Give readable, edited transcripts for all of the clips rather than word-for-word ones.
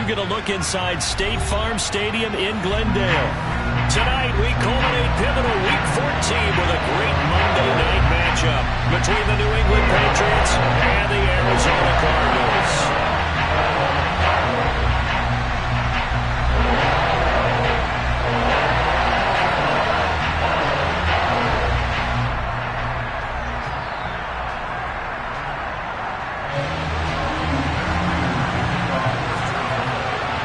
get a look inside State Farm Stadium in Glendale. Tonight, we culminate pivotal Week 14 with a great Monday night matchup between the New England Patriots and the Arizona Cardinals.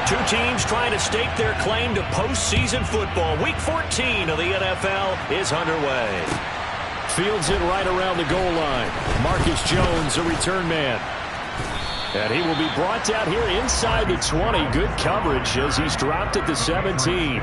Two teams trying to stake their claim to postseason football. Week 14 of the NFL is underway. Fields it right around the goal line. Marcus Jones, a return man. And he will be brought down here inside the 20. Good coverage as he's dropped at the 17.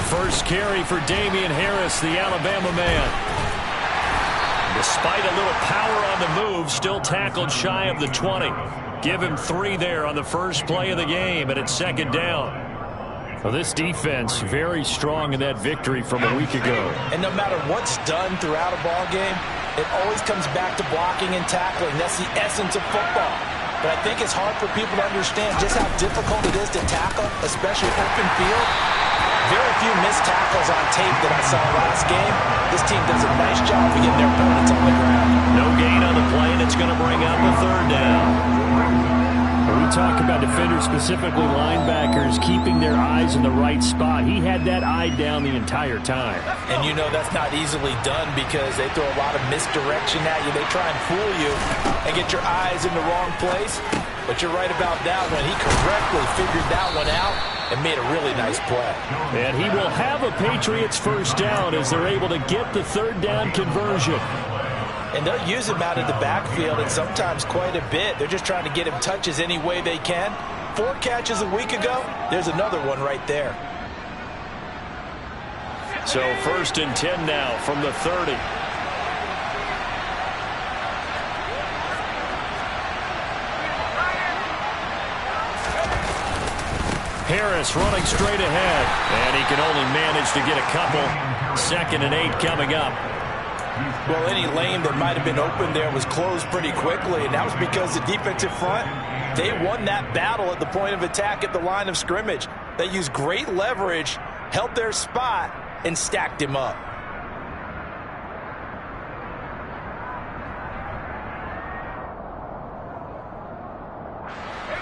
First carry for Damian Harris, the Alabama man. Despite a little power on the move, still tackled shy of the 20. Give him 3 there on the first play of the game, and it's second down. Well, this defense very strong in that victory from a week ago. And no matter what's done throughout a ball game, it always comes back to blocking and tackling. That's the essence of football. But I think it's hard for people to understand just how difficult it is to tackle, especially open field. Very few missed tackles on tape that I saw last game. This team does a nice job of getting their opponents on the ground. No gain on the play, and it's going to bring up a third down. When we talk about defenders, specifically linebackers, keeping their eyes in the right spot, he had that eye down the entire time. And you know that's not easily done because they throw a lot of misdirection at you. They try and fool you and get your eyes in the wrong place. But you're right about that one. He correctly figured that one out and made a really nice play. And he will have a Patriots first down as they're able to get the third down conversion. And they'll use him out of the backfield and sometimes quite a bit. They're just trying to get him touches any way they can. 4 catches a week ago. There's another one right there. So first and 10 now from the 30. Harris running straight ahead, and he can only manage to get a couple. 2nd and 8 coming up. Well, any lane that might have been open there was closed pretty quickly, and that was because the defensive front, they won that battle at the point of attack at the line of scrimmage. They used great leverage, held their spot, and stacked him up.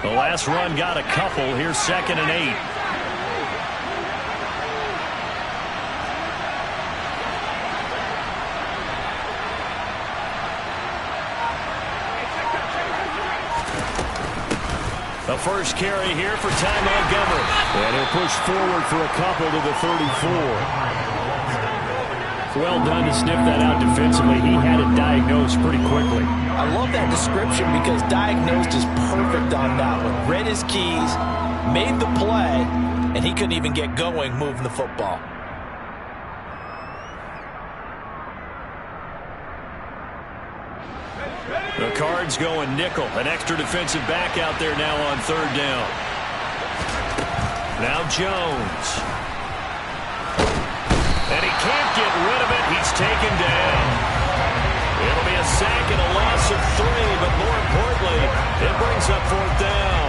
The last run got a couple. Here's 2nd and 8. The first carry here for Ty Montgomery. And he'll push forward for a couple to the 34. Well done to sniff that out defensively. He had it diagnosed pretty quickly. I love that description because diagnosed is perfect on that one. Read his keys, made the play, and he couldn't even get going moving the football. The Cards going nickel. An extra defensive back out there now on third down. Now Jones. And he can't get rid of it. He's taken down. It'll be a sack and a loss of 3, but more importantly, it brings up 4th down.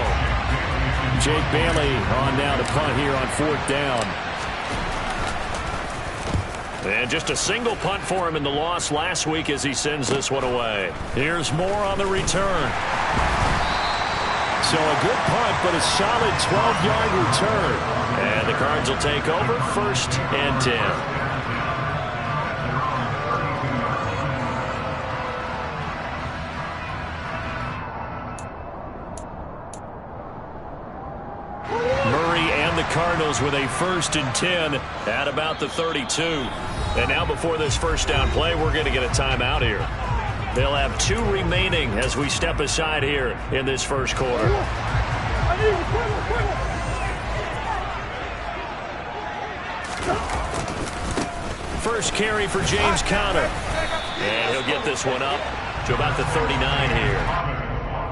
Jake Bailey on now to punt here on 4th down. And just a single punt for him in the loss last week as he sends this one away. Here's more on the return. So a good punt, but a solid 12-yard return. And the Cards will take over 1st and 10. Cardinals with a 1st and 10 at about the 32. And now before this first down play, we're going to get a timeout here. They'll have 2 remaining as we step aside here in this first quarter. first carry for James Conner. And he'll get this one up to about the 39 here.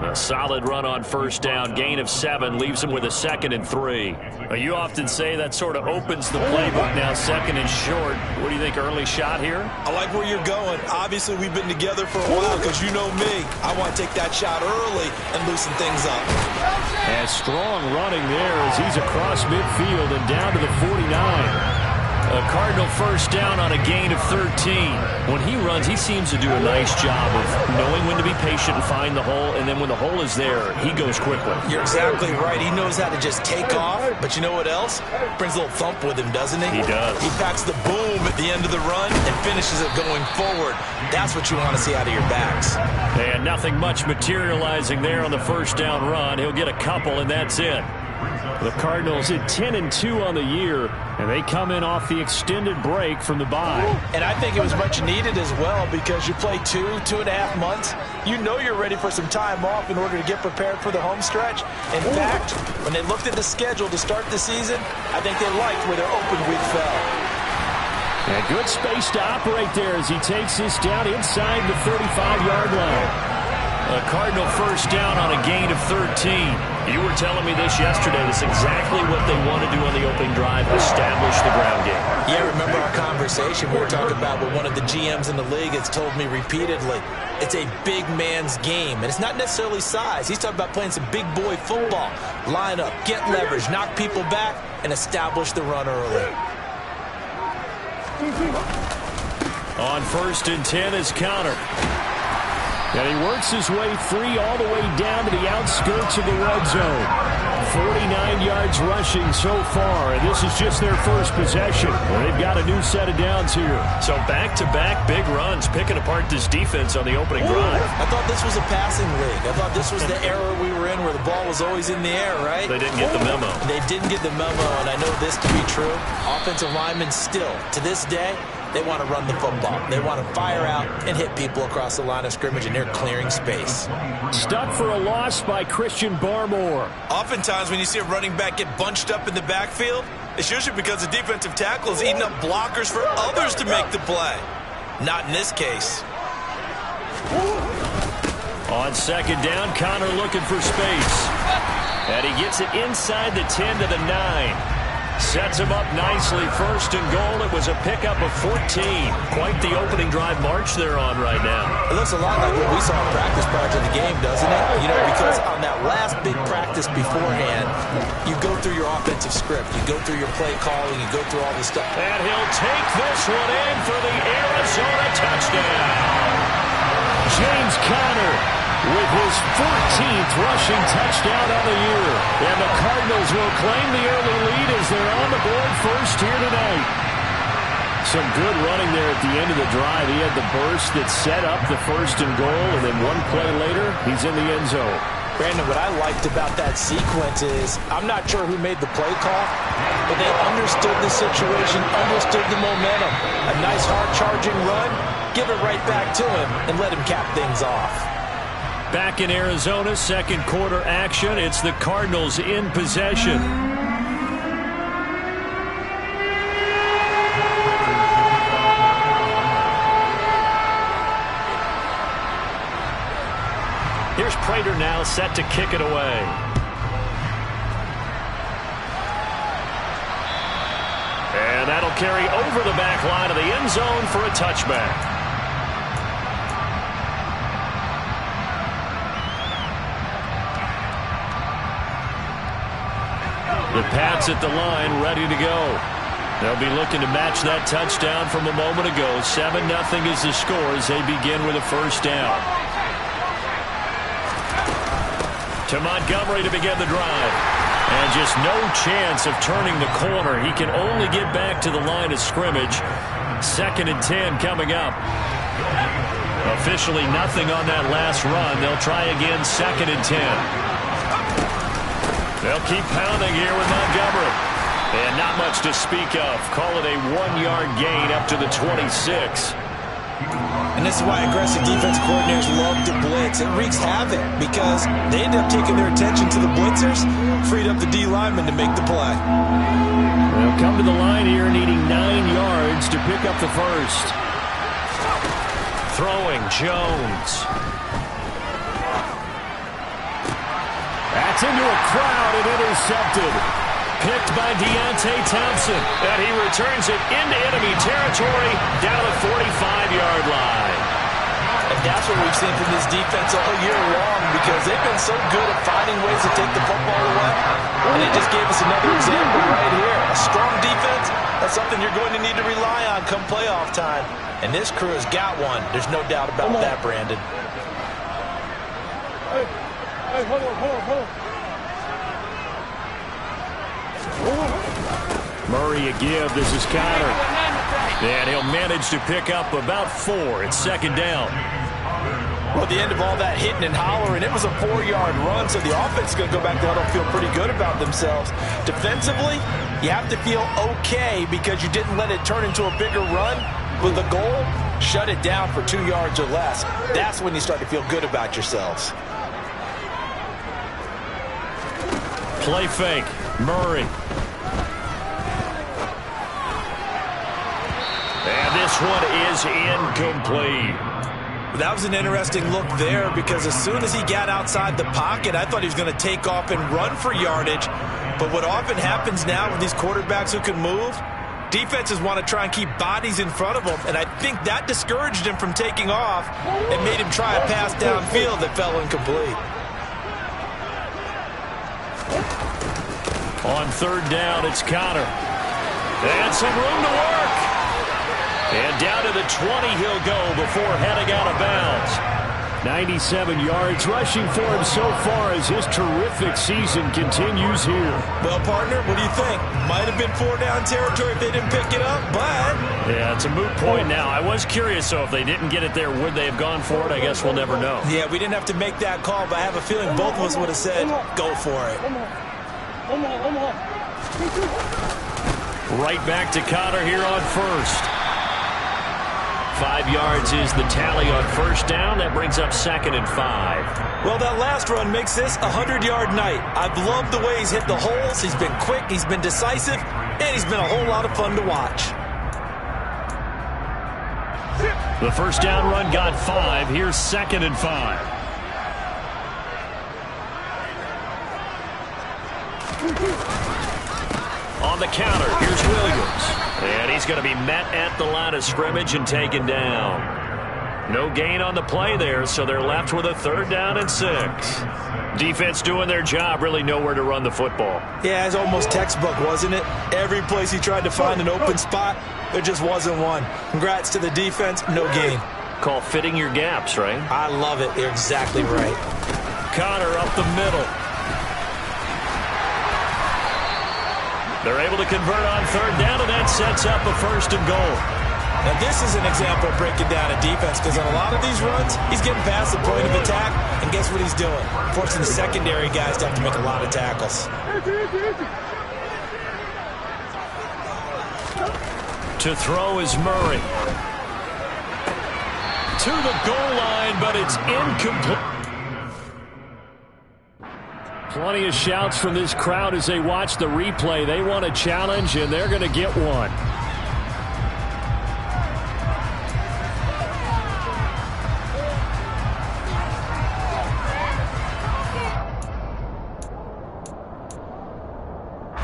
A solid run on first down. Gain of 7 leaves him with a 2nd and 3. You often say that sort of opens the playbook now, 2nd and short. What do you think, early shot here? I like where you're going. Obviously, we've been together for a while because you know me. I want to take that shot early and loosen things up. And strong running there as he's across midfield and down to the 49. A Cardinal first down on a gain of 13. When he runs, he seems to do a nice job of knowing when to be patient and find the hole, and then when the hole is there, he goes quickly. You're exactly right. He knows how to just take off, but you know what else? Brings a little thump with him, doesn't he? He does. He packs the boom at the end of the run and finishes it going forward. That's what you want to see out of your backs. And nothing much materializing there on the first down run. He'll get a couple, and that's it. The Cardinals at 10-2 on the year, and they come in off the extended break from the bye. And I think it was much needed as well because you play 2.5 months. You know you're ready for some time off in order to get prepared for the home stretch. In fact, when they looked at the schedule to start the season, I think they liked where their open week fell. And good space to operate there as he takes this down inside the 35-yard line. A Cardinal first down on a gain of 13. You were telling me this yesterday. That's exactly what they want to do on the opening drive, establish the ground game. Yeah, remember our conversation we were talking about with one of the GMs in the league has told me repeatedly, it's a big man's game. And it's not necessarily size. He's talking about playing some big boy football. Line up, get leverage, knock people back, and establish the run early. On 1st and 10 is Conner. And he works his way free all the way down to the outskirts of the red zone. 49 yards rushing so far, and this is just their first possession. They've got a new set of downs here. So back-to-back big runs, picking apart this defense on the opening drive. I thought this was a passing league. I thought this was the era we were in where the ball was always in the air, right? They didn't get the memo. They didn't get the memo, and I know this to be true. Offensive linemen still, to this day, they want to run the football. They want to fire out and hit people across the line of scrimmage, and they're clearing space. Stuck for a loss by Christian Barmore. Oftentimes when you see a running back get bunched up in the backfield, it's usually because the defensive tackle is eating up blockers for others to make the play. Not in this case. On 2nd down, Conner looking for space. And he gets it inside the 10 to the 9. Sets him up nicely. 1st and goal. It was a pickup of 14. Quite the opening drive march they're on right now. It looks a lot like what we saw in practice prior to the game, doesn't it? You know, because on that last big practice beforehand, you go through your offensive script. You go through your play calling. You go through all this stuff. And he'll take this one in for the Arizona touchdown. James Conner with his 14th rushing touchdown on the year. And the Cardinals will claim the early lead as they're on the board first here tonight. Some good running there at the end of the drive. He had the burst that set up the 1st and goal, and then one play later, he's in the end zone. Brandon, what I liked about that sequence is I'm not sure who made the play call, but they understood the situation, understood the momentum. A nice hard-charging run, give it right back to him, and let him cap things off. Back in Arizona, 2nd quarter action. It's the Cardinals in possession. Here's Prater now set to kick it away. And that'll carry over the back line of the end zone for a touchback. The Pats at the line, ready to go. They'll be looking to match that touchdown from a moment ago. 7-0 is the score as they begin with a first down. To Montgomery to begin the drive. And just no chance of turning the corner. He can only get back to the line of scrimmage. 2nd and 10 coming up. Officially nothing on that last run. They'll try again 2nd and 10. They'll keep pounding here with Montgomery. And not much to speak of. Call it a 1-yard gain up to the 26. And this is why aggressive defensive coordinators love to blitz. It wreaks havoc because they end up taking their attention to the blitzers, freed up the D lineman to make the play. They'll come to the line here needing 9 yards to pick up the first. Throwing Jones. That's into a crowd and intercepted. Picked by Deontay Thompson. And he returns it into enemy territory down the 45-yard line. And that's what we've seen from this defense all year long because they've been so good at finding ways to take the football away. And they just gave us another example right here. A strong defense, that's something you're going to need to rely on come playoff time. And this crew has got one. There's no doubt about that, Brandon. Hey, hold on. Murray a give. This is Connor. And he'll manage to pick up about 4. It's second down. Well, at the end of all that hitting and hollering, it was a 4-yard run, so the offense is going to go back to huddle and feel pretty good about themselves. Defensively, you have to feel okay because you didn't let it turn into a bigger run. With the goal, shut it down for 2 yards or less. That's when you start to feel good about yourselves. Play fake. Murray. And this one is incomplete. That was an interesting look there because as soon as he got outside the pocket, I thought he was going to take off and run for yardage. But what often happens now with these quarterbacks who can move, defenses want to try and keep bodies in front of them, and I think that discouraged him from taking off and made him try a pass downfield that fell incomplete. On third down, it's Connor. And some room to work. And down to the 20 he'll go before heading out of bounds. 97 yards rushing for him so far as his terrific season continues here. Well, partner, what do you think? Might have been 4-down territory if they didn't pick it up, but... Yeah, it's a moot point now. I was curious, so if they didn't get it there, would they have gone for it? I guess we'll never know. Yeah, we didn't have to make that call, but I have a feeling both of us would have said, go for it. Right back to Connor here on first. 5 yards is the tally on first down. That brings up 2nd and 5. Well, that last run makes this a 100-yard night. I've loved the way he's hit the holes. He's been quick, he's been decisive, and he's been a whole lot of fun to watch. The first down run got 5. Here's 2nd and 5. On the counter, here's Williams. And he's going to be met at the line of scrimmage and taken down. No gain on the play there, so they're left with a 3rd down and 6. Defense doing their job, really nowhere to run the football. Yeah, it's almost textbook, wasn't it? Every place he tried to find an open spot, there just wasn't one. Congrats to the defense, no gain. Call fitting your gaps, right? I love it. You're exactly right. Connor up the middle. They're able to convert on 3rd down, and that sets up a 1st and goal. Now, this is an example of breaking down a defense because on a lot of these runs, he's getting past the point of attack, and guess what he's doing? Forcing the secondary guys to have to make a lot of tackles. To throw is Murray. To the goal line, but it's incomplete. Plenty of shouts from this crowd as they watch the replay. They want a challenge, and they're going to get one.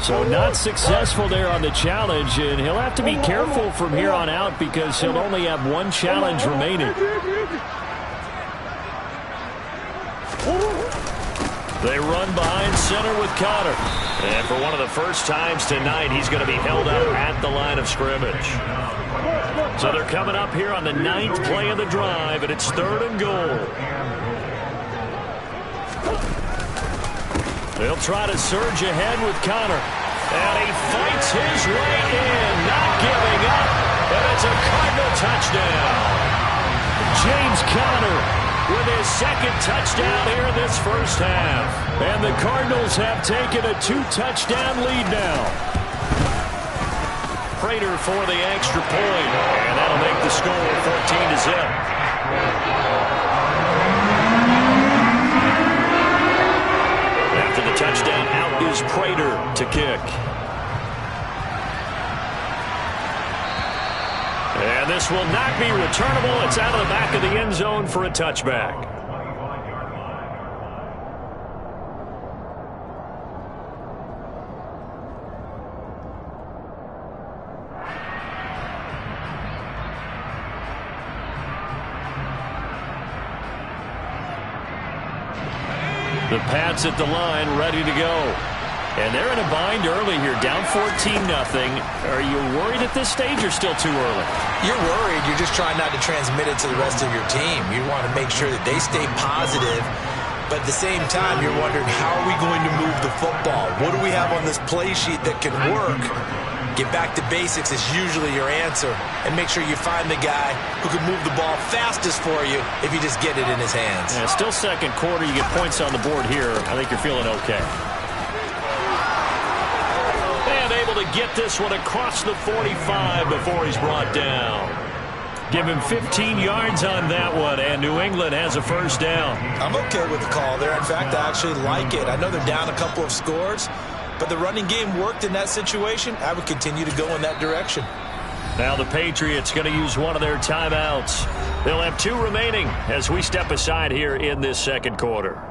So not successful there on the challenge, and he'll have to be careful from here on out because he'll only have one challenge remaining. They run behind center with Connor. And for one of the first times tonight, he's going to be held up at the line of scrimmage. So they're coming up here on the 9th play of the drive, and it's 3rd and goal. They'll try to surge ahead with Connor. And he fights his way in, not giving up. And it's a Cardinal touchdown. James Conner with his 2nd touchdown here in this first half. And the Cardinals have taken a 2-touchdown lead now. Prater for the extra point. And that'll make the score 14-0. After the touchdown, out is Prater to kick. And this will not be returnable. It's out of the back of the end zone for a touchback. The Pats at the line, ready to go. And they're in a bind early here, down 14-0. Are you worried at this stage or still too early? You're worried. You're just trying not to transmit it to the rest of your team. You want to make sure that they stay positive. But at the same time, you're wondering, how are we going to move the football? What do we have on this play sheet that can work? Get back to basics is usually your answer. And make sure you find the guy who can move the ball fastest for you if you just get it in his hands. Yeah, still second quarter. You get points on the board here. I think you're feeling okay. And able to get this one across the 45 before he's brought down. Give him 15 yards on that one, and New England has a first down. I'm okay with the call there. In fact, I actually like it. I know they're down a couple of scores, but the running game worked in that situation. I would continue to go in that direction. Now the Patriots going to use one of their timeouts. They'll have 2 remaining as we step aside here in this second quarter.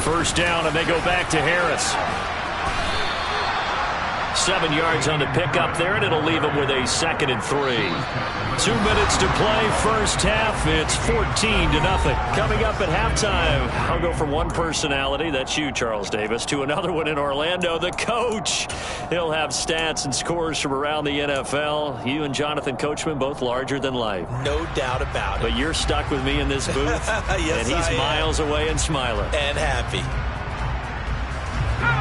First down, and they go back to Harris. 7 yards on the pickup there, and it'll leave them with a 2nd and 3. 2 minutes to play, first half. It's 14-0. Coming up at halftime, I'll go from one personality, that's you, Charles Davis, to another one in Orlando, the coach. He'll have stats and scores from around the NFL. You and Jonathan Coachman, both larger than life. No doubt about it. But you're stuck with me in this booth, yes, and he's miles away and smiling. And happy.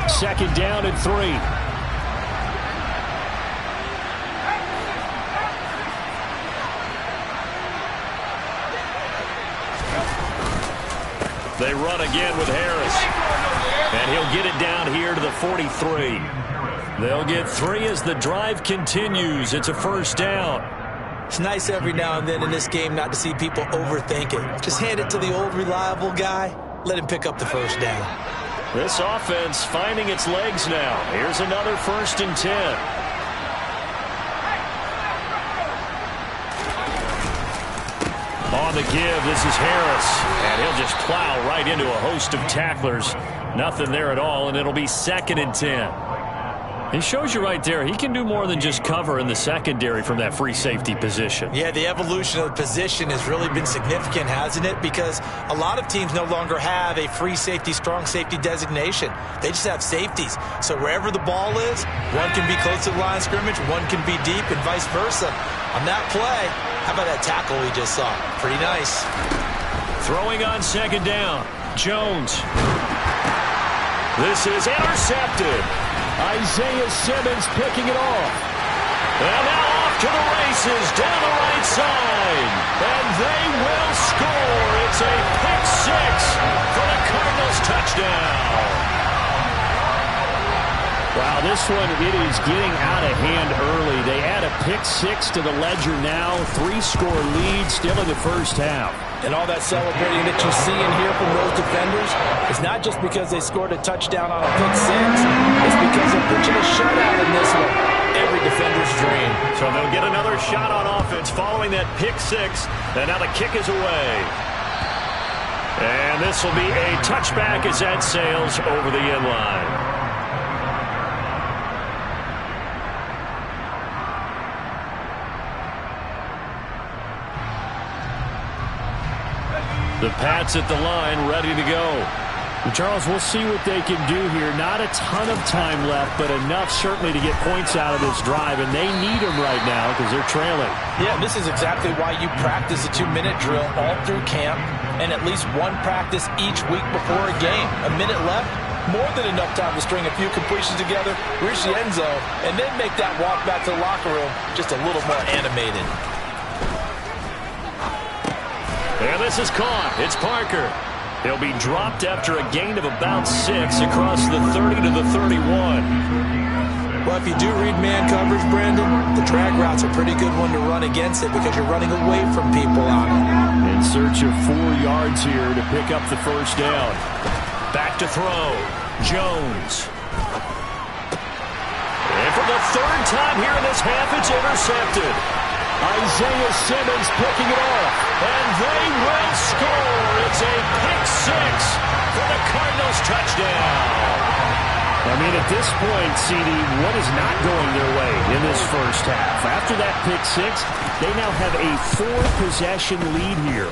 2nd down and 3. They run again with Harris. And he'll get it down here to the 43. They'll get 3 as the drive continues. It's a first down. It's nice every now and then in this game not to see people overthink it. Just hand it to the old reliable guy. Let him pick up the first down. This offense finding its legs now. Here's another 1st and 10. On the give, this is Harris. And he'll just plow right into a host of tacklers. Nothing there at all, and it'll be 2nd and 10. He shows you right there, he can do more than just cover in the secondary from that free safety position. Yeah, the evolution of the position has really been significant, hasn't it? Because a lot of teams no longer have a free safety, strong safety designation. They just have safeties. So wherever the ball is, one can be close to the line of scrimmage, one can be deep, and vice versa. On that play, how about that tackle we just saw? Pretty nice. Throwing on 2nd down, Jones. This is intercepted. Isaiah Simmons picking it off. And now off to the races down the right side. And they will score. It's a pick 6 for the Cardinals touchdown. Wow, this one, it is getting out of hand early. They add a pick 6 to the ledger now. 3-score lead still in the first half. And all that celebrating that you see and hear from those defenders is not just because they scored a touchdown on a pick 6. It's because they're pitching a shutout in this one. Every defender's dream. So they'll get another shot on offense following that pick 6. And now the kick is away. And this will be a touchback as that sails over the end line. The Pats at the line, ready to go. Charles, we'll see what they can do here. Not a ton of time left, but enough certainly to get points out of this drive, and they need them right now because they're trailing. Yeah, this is exactly why you practice a 2-minute drill all through camp and at least one practice each week before a game. A minute left, more than enough time to string a few completions together, reach the end zone, and then make that walk back to the locker room just a little more animated. And this is caught. It's Parker. He'll be dropped after a gain of about 6 across the 30 to the 31. Well, if you do read man coverage, Brandon, the drag route's a pretty good one to run against it because you're running away from people on it. In search of 4 yards here to pick up the first down. Back to throw. Jones. And for the 3rd time here in this half, it's intercepted. Isaiah Simmons picking it off. And they will score. It's a pick 6 for the Cardinals touchdown. I mean, at this point, CD, what is not going their way in this first half? After that pick 6, they now have a 4-possession lead here.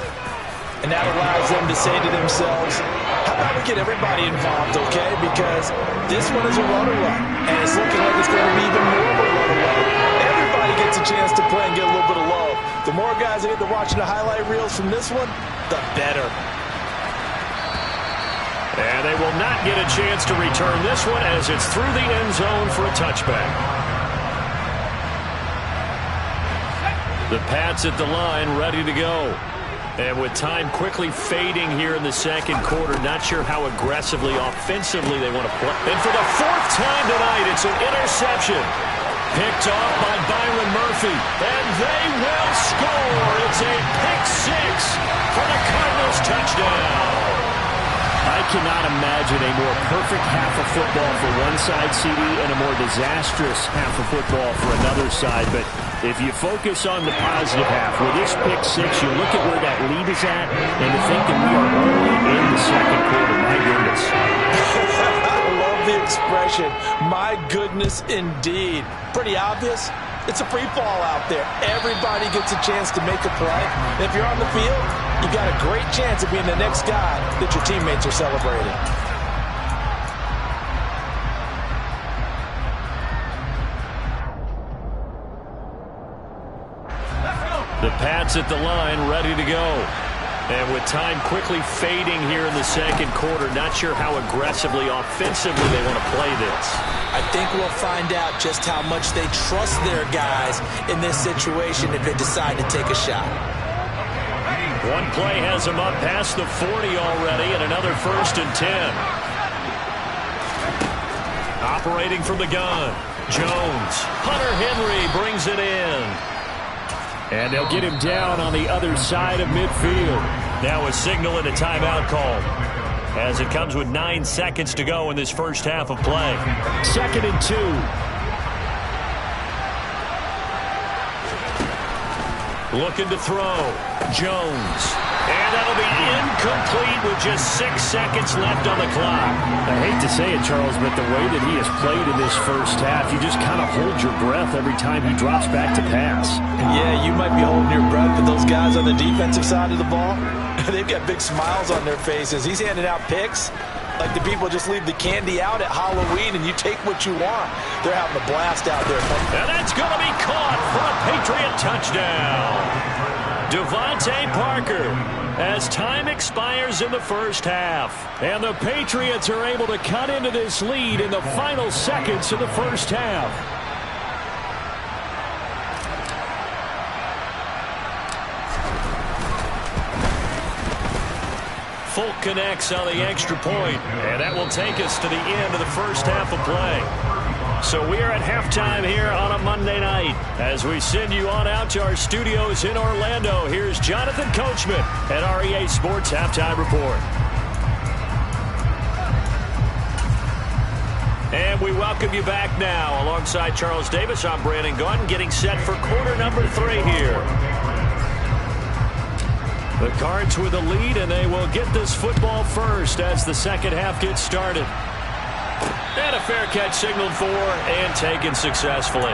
And that allows them to say to themselves, how about we get everybody involved, okay? Because this one is a run-away, and it's looking like it's going to be even more of a run-away. Everybody gets a chance to play and get a little bit of love. The more guys that get to watching the highlight reels from this one, the better. And they will not get a chance to return this one as it's through the end zone for a touchback. The Pats at the line ready to go. And with time quickly fading here in the second quarter, not sure how aggressively, offensively they want to play. And for the 4th time tonight, it's an interception. Picked off by Byron Murphy. And they will score. It's a pick 6 for the Cardinals touchdown. I cannot imagine a more perfect half of football for one side, CD, and a more disastrous half of football for another side. But if you focus on the positive half, with this pick 6, you look at where that lead is at, and to think that we are only in the second quarter, my goodness. I love the expression, my goodness indeed. Pretty obvious. It's a free fall out there. Everybody gets a chance to make a play. And if you're on the field, you've got a great chance of being the next guy that your teammates are celebrating. The Pats at the line ready to go. And with time quickly fading here in the second quarter, not sure how aggressively, offensively they want to play this. I think we'll find out just how much they trust their guys in this situation if they decide to take a shot. One play has them up past the 40 already, and another 1st and 10. Operating from the gun, Jones. Hunter Henry brings it in. And they'll get him down on the other side of midfield. Now a signal and a timeout call, as it comes with 9 seconds to go in this first half of play. 2nd and 2. Looking to throw. Jones. And that'll be incomplete with just 6 seconds left on the clock. I hate to say it, Charles, but the way that he has played in this first half, you just kind of hold your breath every time he drops back to pass. Yeah, you might be holding your breath, but those guys on the defensive side of the ball, they've got big smiles on their faces. He's handing out picks like the people just leave the candy out at Halloween and you take what you want. They're having a blast out there. And that's going to be caught for a Patriot touchdown. Devontae Parker, as time expires in the first half. And the Patriots are able to cut into this lead in the final seconds of the first half. Folk connects on the extra point, and that will take us to the end of the first half of play. So we are at halftime here on a Monday night. As we send you on out to our studios in Orlando, here's Jonathan Coachman at REA Sports Halftime Report. And we welcome you back now. Alongside Charles Davis, I'm Brandon Gaudin, getting set for quarter number 3 here. The Cards with a lead, and they will get this football first as the second half gets started. And a fair catch signaled for and taken successfully.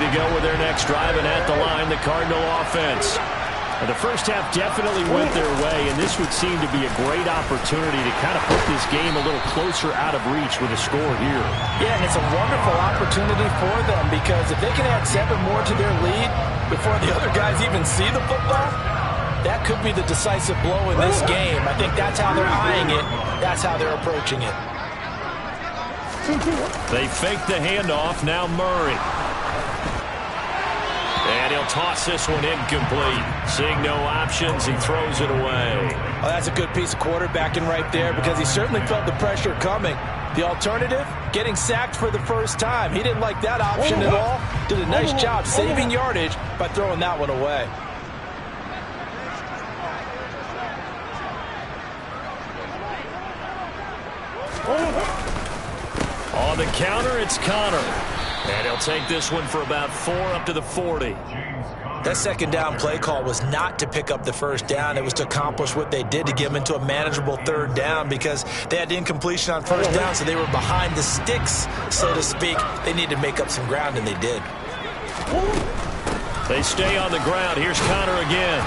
to go with their next drive, and at the line, the Cardinal offense. The first half definitely went their way, and this would seem to be a great opportunity to kind of put this game a little closer out of reach with a score here. Yeah, and it's a wonderful opportunity for them, because if they can add 7 more to their lead before the other guys even see the football, that could be the decisive blow in this game. I think that's how they're eyeing it. That's how they're approaching it. They fake the handoff. Now Murray. And he'll toss this one incomplete. Seeing no options, he throws it away. Oh, that's a good piece of quarterbacking right there, because he certainly felt the pressure coming. The alternative, getting sacked for the first time. He didn't like that option at all. Did a nice job saving yardage by throwing that one away. On the counter, it's Connor. And he'll take this one for about 4 up to the 40. That second down play call was not to pick up the first down. It was to accomplish what they did, to get them into a manageable third down, because they had incompletion on first down, so they were behind the sticks, so to speak. They needed to make up some ground, and they did. They stay on the ground. Here's Connor again.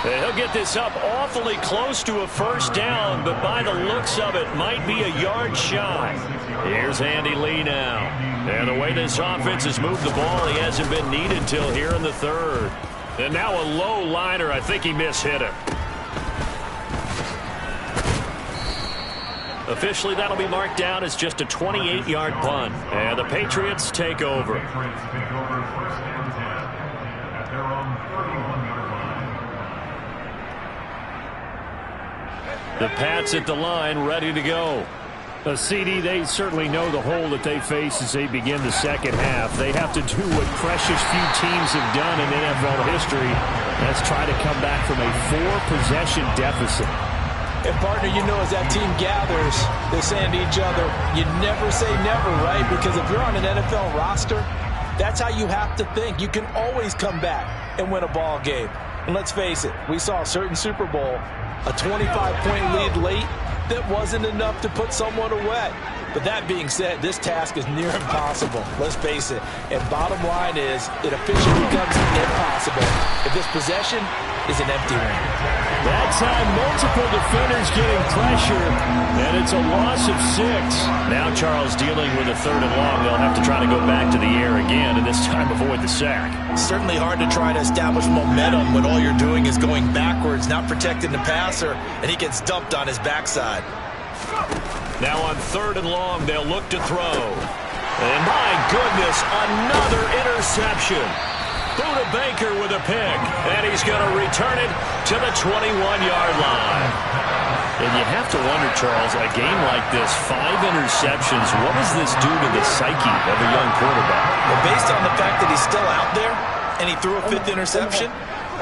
And he'll get this up awfully close to a first down, but by the looks of it, might be a yard shy. Here's Andy Lee now. And the way this offense has moved the ball, he hasn't been needed till here in the third. And now a low liner. I think he mishit him. Officially, that'll be marked down as just a 28-yard punt. And the Patriots take over. The Pats at the line, ready to go. CD, they certainly know the hole that they face as they begin the second half. They have to do what precious few teams have done in NFL history. That's try to come back from a 4-possession deficit. And, partner, you know, as that team gathers, they're saying to each other, you never say never, right? Because if you're on an NFL roster, that's how you have to think. You can always come back and win a ball game. And let's face it, we saw a certain Super Bowl, a 25-point lead late, that wasn't enough to put someone away. But that being said, this task is near impossible. Let's face it. And bottom line is, it officially becomes impossible if this possession is an empty one. That time, multiple defenders getting pressure, and it's a loss of 6. Now Charles dealing with a 3rd and long. They'll have to try to go back to the air again, and this time avoid the sack. Certainly hard to try to establish momentum when all you're doing is going backwards, not protecting the passer, and he gets dumped on his backside. Now on 3rd and long, they'll look to throw. And my goodness, another interception. Buda Baker with a pick, and he's going to return it to the 21-yard line. And you have to wonder, Charles, a game like this, 5 interceptions, what does this do to the psyche of a young quarterback? Well, based on the fact that he's still out there and he threw a 5th interception,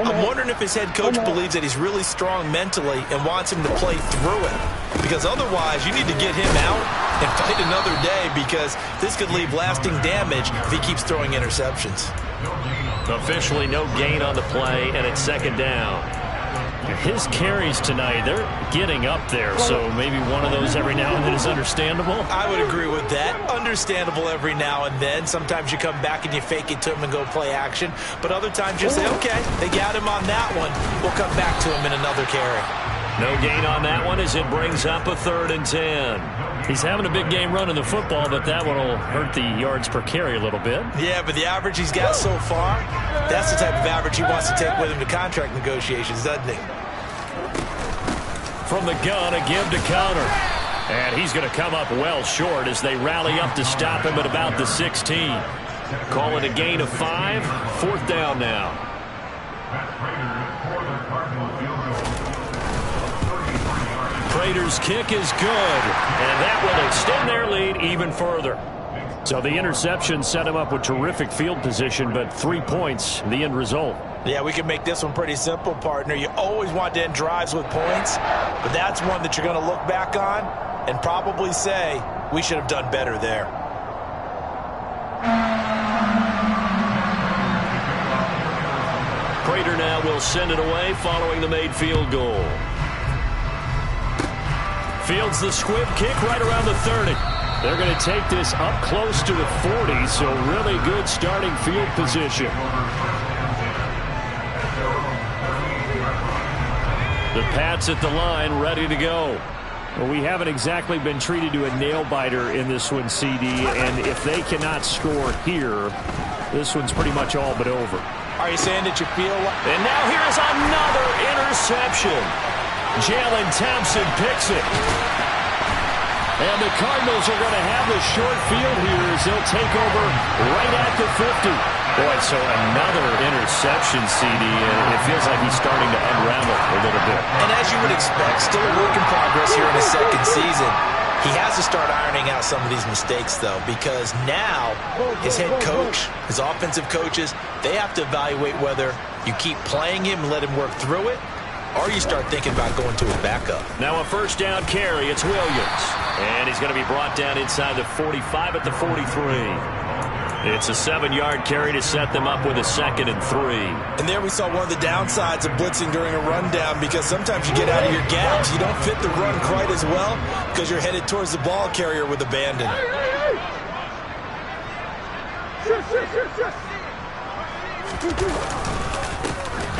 I'm wondering if his head coach believes that he's really strong mentally and wants him to play through it. Because otherwise, you need to get him out and fight another day, because this could leave lasting damage if he keeps throwing interceptions. Officially no gain on the play, and it's 2nd down. His carries tonight, they're getting up there, so maybe one of those every now and then is understandable. I would agree with that. Understandable every now and then. Sometimes you come back and you fake it to him and go play action. But other times you say, okay, they got him on that one. We'll come back to him in another carry. No gain on that one as it brings up a 3rd and 10. He's having a big game running the football, but that one will hurt the yards per carry a little bit. Yeah, but the average he's got so far, that's the type of average he wants to take with him to contract negotiations, doesn't he? From the gun, a give to Connor. And he's going to come up well short as they rally up to stop him at about the 16. Call it a gain of 5. 4th down now. Raiders' kick is good, and that will extend their lead even further. So the interception set him up with terrific field position, but 3 points, the end result. Yeah, we can make this one pretty simple, partner. You always want to end drives with points, but that's one that you're going to look back on and probably say, we should have done better there. Prater now will send it away following the made field goal. Fields the squib kick right around the 30. They're going to take this up close to the 40, so really good starting field position. The Pats at the line, ready to go. Well, we haven't exactly been treated to a nail-biter in this one, CD, and if they cannot score here, this one's pretty much all but over. Are you saying that you feel like... And now here's another interception. Jalen Thompson picks it. And the Cardinals are going to have the short field here as they'll take over right at the 50. Boy, so another interception, CD, and it feels like he's starting to unravel a little bit. And as you would expect, still a work in progress here in his second season. He has to start ironing out some of these mistakes, though, because now his head coach, his offensive coaches, they have to evaluate whether you keep playing him and let him work through it, or you start thinking about going to his backup. Now a first down carry. It's Williams. And he's going to be brought down inside the 45 at the 43. It's a 7-yard carry to set them up with a 2nd and 3. And there we saw one of the downsides of blitzing during a rundown, because sometimes you get out of your gaps. You don't fit the run quite as well because you're headed towards the ball carrier with abandon.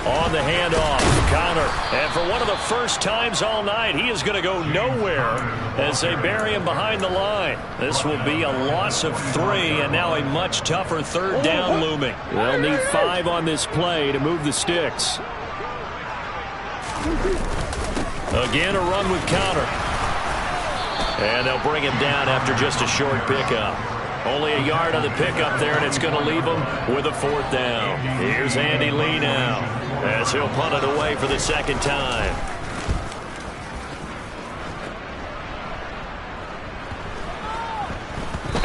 On the handoff, Connor. And for one of the first times all night, he is going to go nowhere as they bury him behind the line. This will be a loss of 3, and now a much tougher 3rd down looming. They'll need 5 on this play to move the sticks. Again, a run with Connor. And they'll bring him down after just a short pickup. Only a yard on the pickup there, and it's going to leave him with a 4th down. Here's Andy Lee now as he'll punt it away for the 2nd time.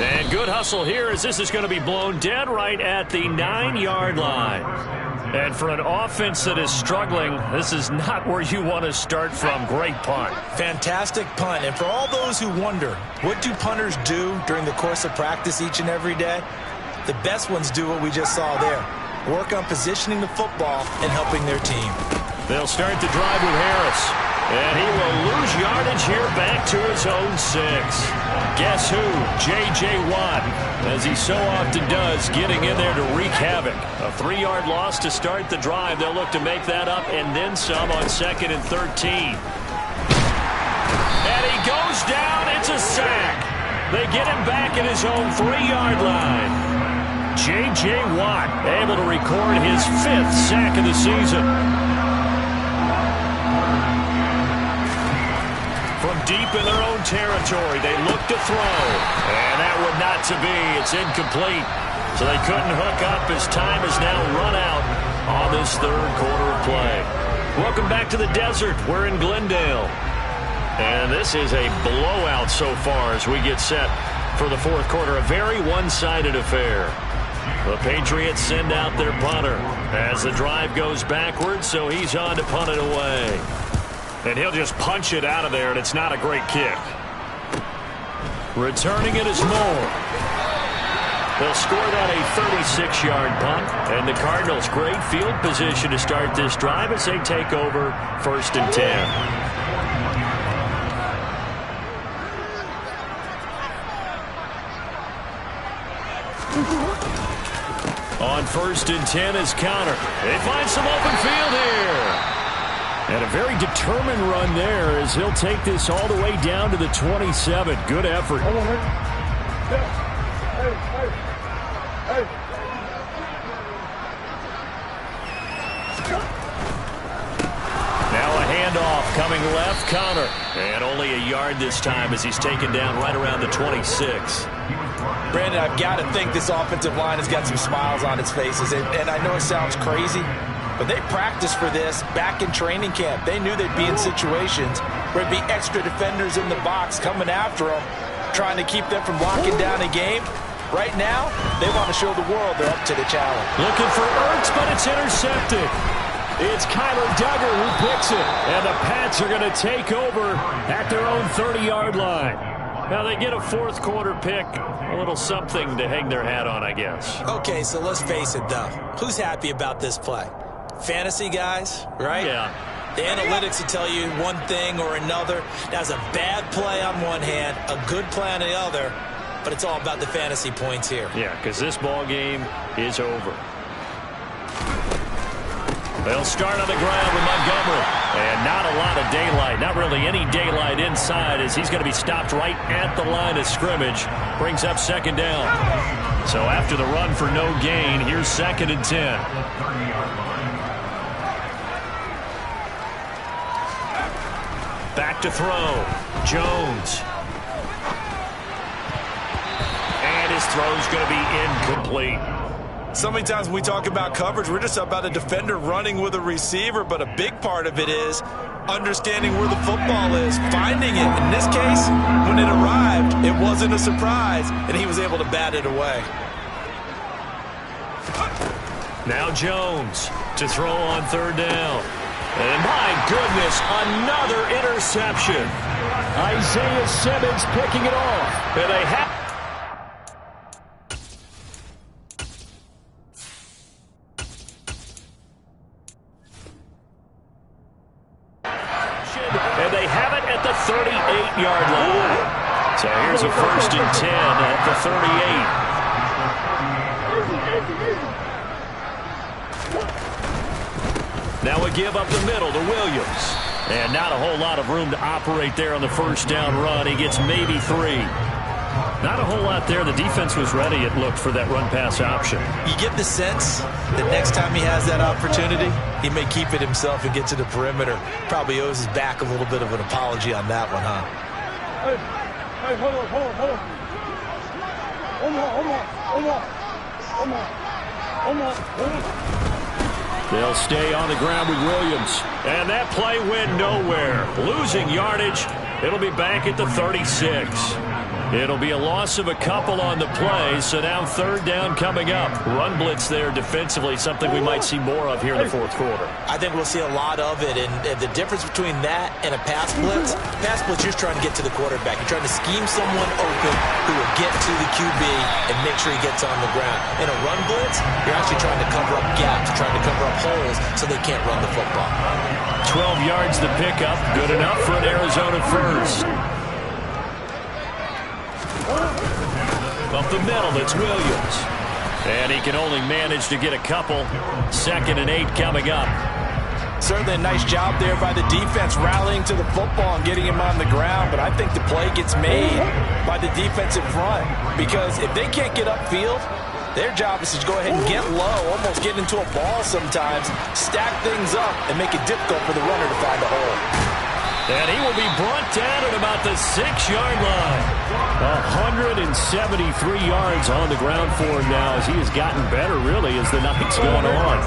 And good hustle here as this is going to be blown dead right at the 9-yard line. And for an offense that is struggling, this is not where you want to start from. Great punt. Fantastic punt. And for all those who wonder, what do punters do during the course of practice each and every day? The best ones do what we just saw there. Work on positioning the football and helping their team. They'll start the drive with Harris. And he will lose yardage here back to his own 6. Guess who? J.J. Watt, as he so often does, getting in there to wreak havoc. A 3-yard loss to start the drive. They'll look to make that up and then some on 2nd and 13. And he goes down. It's a sack. They get him back at his own 3-yard line. J.J. Watt able to record his 5th sack of the season. From deep in their own territory, they look to throw. And that would not to be. It's incomplete. So they couldn't hook up as time has now run out on this 3rd quarter of play. Welcome back to the desert. We're in Glendale. And this is a blowout so far as we get set for the 4th quarter. A very one-sided affair. The Patriots send out their punter as the drive goes backwards, so he's on to punt it away. And he'll just punch it out of there, and it's not a great kick. Returning it is Moore. They'll score that a 36-yard punt. And the Cardinals, great field position to start this drive as they take over 1st and 10. On 1st and 10 is Connor. They find some open field here. And a very determined run there as he'll take this all the way down to the 27. Good effort. Now a handoff coming left, Connor. And only a yard this time as he's taken down right around the 26. Brandon, I've got to think this offensive line has got some smiles on its faces. And I know it sounds crazy, but they practiced for this back in training camp. They knew they'd be in situations where there'd be extra defenders in the box coming after them, trying to keep them from locking down a game. Right now, they want to show the world they're up to the challenge. Looking for Ertz, but it's intercepted. It's Kyler Duggar who picks it. And the Pats are going to take over at their own 30-yard line. Now they get a 4th quarter pick. A little something to hang their hat on, I guess. Okay, so let's face it, though. Who's happy about this play? Fantasy guys, right? Yeah. The analytics will tell you one thing or another. That's a bad play on one hand, a good play on the other, but it's all about the fantasy points here. Yeah, because this ball game is over. They'll start on the ground with Montgomery. And not a lot of daylight. Not really any daylight inside as he's going to be stopped right at the line of scrimmage. Brings up second down. So after the run for no gain, here's 2nd and 10. Back to throw. Jones. And his throw's going to be incomplete. So many times when we talk about coverage, we're just about a defender running with a receiver, but a big part of it is understanding where the football is, finding it. In this case, when it arrived, it wasn't a surprise, and he was able to bat it away. Now Jones to throw on 3rd down. And my goodness, another interception. Isaiah Simmons picking it off. And they have... And they have it at the 38-yard line. So here's a 1st and 10 at the 38. Now a give up the middle to Williams. And not a whole lot of room to operate there on the 1st down run. He gets maybe 3. Not a whole lot there. The defense was ready, it looked, for that run-pass option. You get the sense that next time he has that opportunity, he may keep it himself and get to the perimeter. Probably owes his back a little bit of an apology on that one, huh? Hey, hold on. Hold on. They'll stay on the ground with Williams. And that play went nowhere. Losing yardage. It'll be back at the 36. It'll be a loss of a couple on the play, so now 3rd down coming up. Run blitz there defensively, something we might see more of here in the 4th quarter. I think we'll see a lot of it, and the difference between that and a pass blitz, you're trying to get to the quarterback. You're trying to scheme someone open who will get to the QB and make sure he gets on the ground. In a run blitz, you're actually trying to cover up gaps, trying to cover up holes so they can't run the football. 12 yards to pick up, good enough for an Arizona 1st. Up the middle, it's Williams. And he can only manage to get a couple. 2nd and 8 coming up. Certainly a nice job there by the defense rallying to the football and getting him on the ground, but I think the play gets made by the defensive front because if they can't get upfield, their job is to go ahead and get low, almost get into a ball sometimes, stack things up, and make it difficult for the runner to find a hole. And he will be brought down at about the 6-yard line. 173 yards on the ground for him now as he has gotten better, really, as the night's gone on.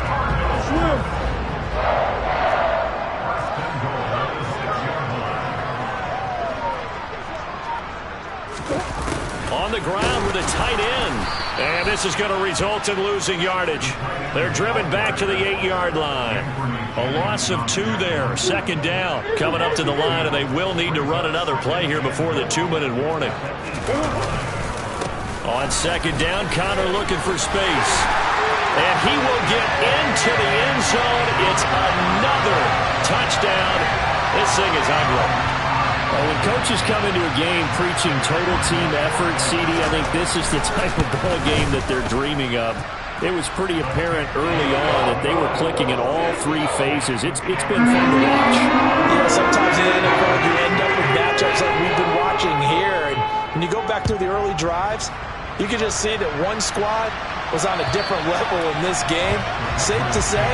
On the ground with a tight end. And this is going to result in losing yardage. They're driven back to the 8-yard line. A loss of 2 there. 2nd down. Coming up to the line, and they will need to run another play here before the 2-minute warning. On 2nd down, Connor looking for space. And he will get into the end zone. It's another touchdown. This thing is ugly. Well, when coaches come into a game preaching total team effort, CD, I think this is the type of ball game that they're dreaming of. It was pretty apparent early on that they were clicking in all 3 phases. It's been fun to watch. Yeah, sometimes in the NFL you end up with matchups like we've been watching here. And when you go back through the early drives, you can just see that one squad was on a different level in this game. Safe to say,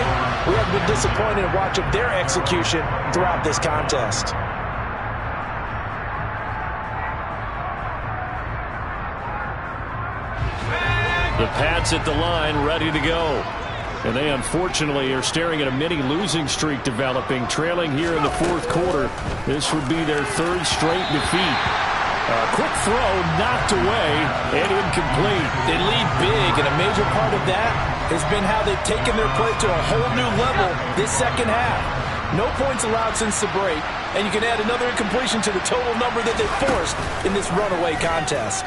we have been disappointed in watching their execution throughout this contest. The Pats at the line, ready to go. And they unfortunately are staring at a mini losing streak developing, trailing here in the 4th quarter. This would be their 3rd straight defeat. Quick throw knocked away and incomplete. They lead big, and a major part of that has been how they've taken their play to a whole new level this 2nd half. No points allowed since the break, and you can add another incompletion to the total number that they forced in this runaway contest.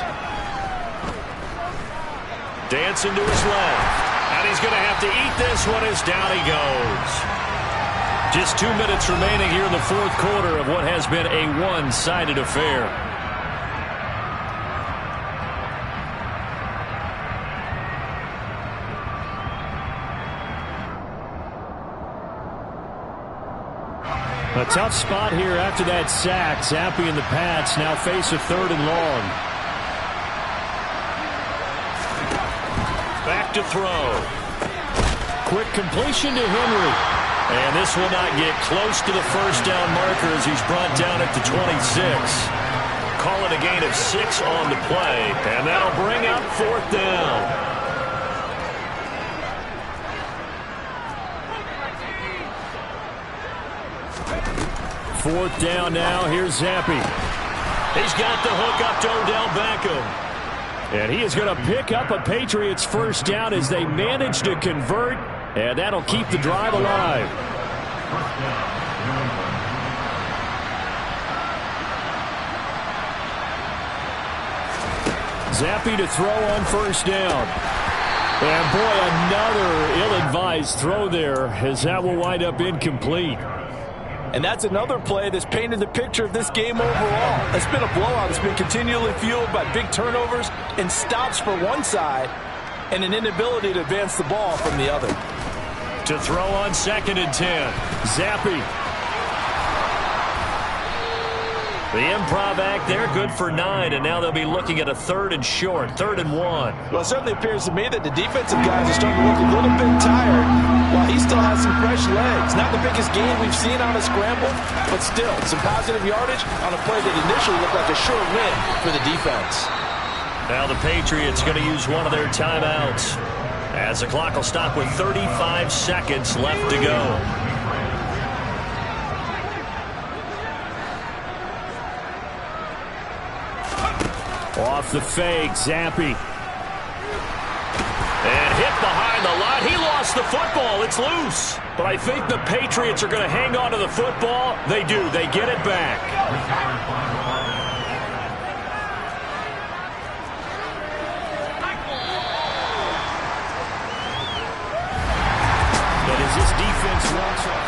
Dancing to his left. And he's going to have to eat this one as down he goes. Just 2 minutes remaining here in the fourth quarter of what has been a one-sided affair. A tough spot here after that sack. Zappi and the Pats now face a 3rd and long. Back to throw. Quick completion to Henry. And this will not get close to the first down marker as he's brought down at the 26. Call it a gain of 6 on the play. And that'll bring up 4th down. Fourth down now. Here's Zappi. He's got the hook up to Odell Beckham. And he is going to pick up a Patriots first down as they manage to convert. And that'll keep the drive alive. Zappi to throw on first down. And boy, another ill-advised throw there as that will wind up incomplete. And that's another play that's painted the picture of this game overall. It's been a blowout. It's been continually fueled by big turnovers and stops for one side and an inability to advance the ball from the other. To throw on 2nd and 10. Zappi. The improv act there, good for 9, and now they'll be looking at a 3rd and short, 3rd and 1. Well, it certainly appears to me that the defensive guys are starting to look a little bit tired while he still has some fresh legs. Not the biggest gain we've seen on a scramble, but still some positive yardage on a play that initially looked like a sure win for the defense. Now the Patriots going to use one of their timeouts as the clock will stop with 35 seconds left to go. Off the fake, Zappi. And hit behind the line. He lost the football. It's loose. But I think the Patriots are going to hang on to the football. They do. They get it back. But as this defense runs